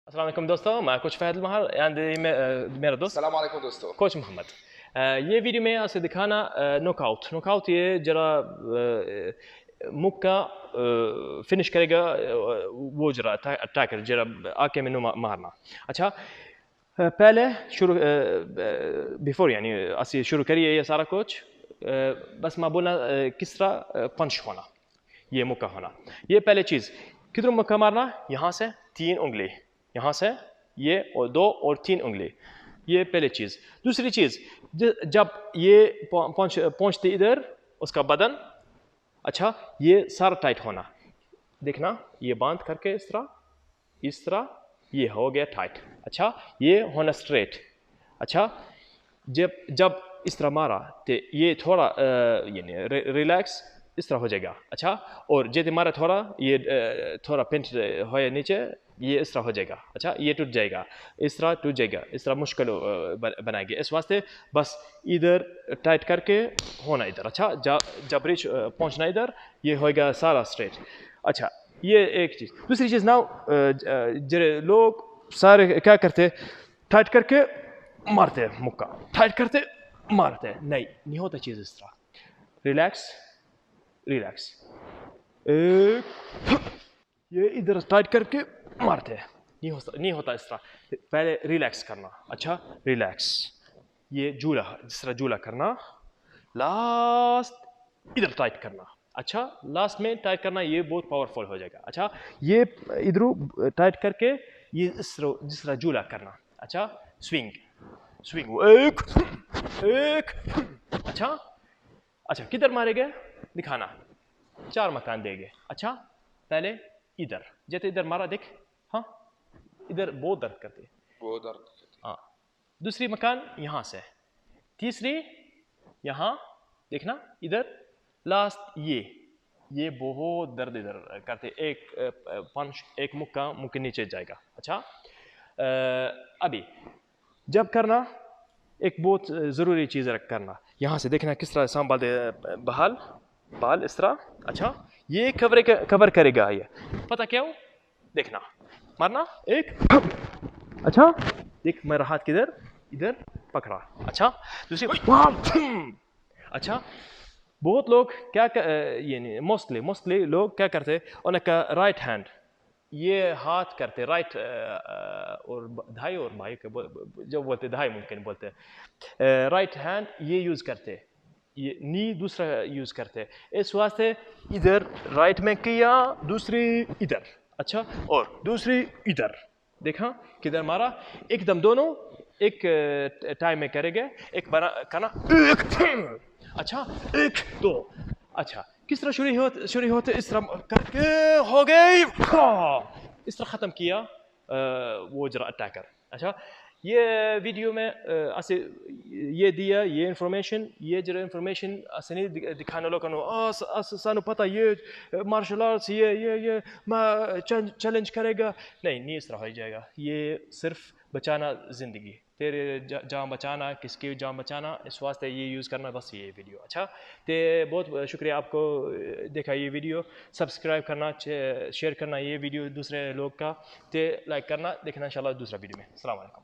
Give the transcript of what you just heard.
السلام عليكم دوستو मैं कोच फहद महल एंड मेरा दोस्त السلام عليكم دوستو कोच मोहम्मद ये वीडियो में आपसे दिखाना नॉकआउट ये जरा मुक्का फिनिश करेगा वो जरा अटैकर जरा आके मैंने मारना अच्छा पहले शुरू बिफोर यानी असी शुरू करिए ये सारा कोच बस मैं बोलना किस तरह पंच होना ये मुक्का होना ये पहले चीज़ किधर मुक्का मारना यहाँ से 3 उंगली यहाँ से ये और 2 और 3 उंगली ये पहली चीज़ दूसरी चीज़ जब ये पहुँचते इधर उसका बदन अच्छा ये सारा टाइट होना देखना ये बांध करके इस तरह ये हो गया टाइट अच्छा ये होना स्ट्रेट अच्छा जब इस तरह मारा तो ये थोड़ा यानी रिलैक्स इस तरह हो जाएगा अच्छा और जैसे मारा थोड़ा ये थोड़ा पिंच हो नीचे ये इस तरह हो जाएगा अच्छा ये टूट जाएगा इस तरह टूट जाएगा इस तरह मुश्किल बनाएगी इस वास्ते बस इधर टाइट करके होना इधर अच्छा जब रिच पहुंचना इधर ये होएगा सारा स्ट्रेट अच्छा ये एक चीज़ दूसरी चीज़ ना जरे लोग सारे क्या करते टाइट करके मारते मुक्का टाइट करते मारते नहीं होता चीज़ इस तरह रिलैक्स ये इधर टाइट करके मारते हैं नहीं होता इस तरह पहले रिलैक्स करना अच्छा रिलैक्स ये जूला जिस तरह जूला करना लास्ट इधर टाइट करना अच्छा लास्ट में टाइट करना ये बहुत पावरफुल हो जाएगा अच्छा ये इधर टाइट करके ये जिस तरह जूला करना अच्छा स्विंग एक अच्छा किधर मारेंगे दिखाना 4 मकान देंगे अच्छा पहले इधर जैसे इधर मारा देख हाँ इधर बहुत दर्द करते हाँ दूसरी मकान यहाँ से तीसरी यहाँ देखना इधर लास्ट ये बहुत दर्द इधर करते एक पंच एक मुक्का मुक्के नीचे जाएगा अच्छा अभी जब करना एक बहुत ज़रूरी चीज़ करना यहाँ से देखना किस तरह संभाल दे बाल इस तरह अच्छा ये कवर करेगा ये पता क्या हो देखना मारना एक अच्छा देख मेरा हाथ किधर इधर पकड़ा अच्छा दूसरी अच्छा बहुत लोग क्या यानी मोस्टली लोग क्या करते उनका राइट हैंड ये हाथ करते राइट और धाई और भाई के जो बोलते धाई मुमकिन बोलते राइट हैंड ये यूज़ करते ये नी दूसरा यूज़ करते इस वास्ते इधर राइट में किया दूसरी इधर अच्छा और दूसरी इधर देखा किधर मारा एकदम दोनों एक टाइम में करेंगे एक बना करना एक अच्छा एक दो अच्छा किस तरह शुरू होते इस तरह करके हो गई इस तरह ख़त्म किया वो जरा अटैकर अच्छा ये वीडियो में ऐसे ये दिया ये इन्फॉर्मेशन ये जरा इन्फॉर्मेशन ऐसे नहीं दिखाने लोगों को सानू पता ये मार्शल आर्ट्स ये चैलेंज करेगा नहीं इस तरह हो जाएगा ये सिर्फ बचाना ज़िंदगी तेरे जान बचाना किसकी जान बचाना इस वास्ते ये यूज़ करना बस ये वीडियो अच्छा तो बहुत शुक्रिया आपको देखा ये वीडियो सब्सक्राइब करना शेयर करना ये वीडियो दूसरे लोग का तो लाइक करना देखना इंशाल्लाह दूसरा वीडियो में अस्सलाम वालेकुम।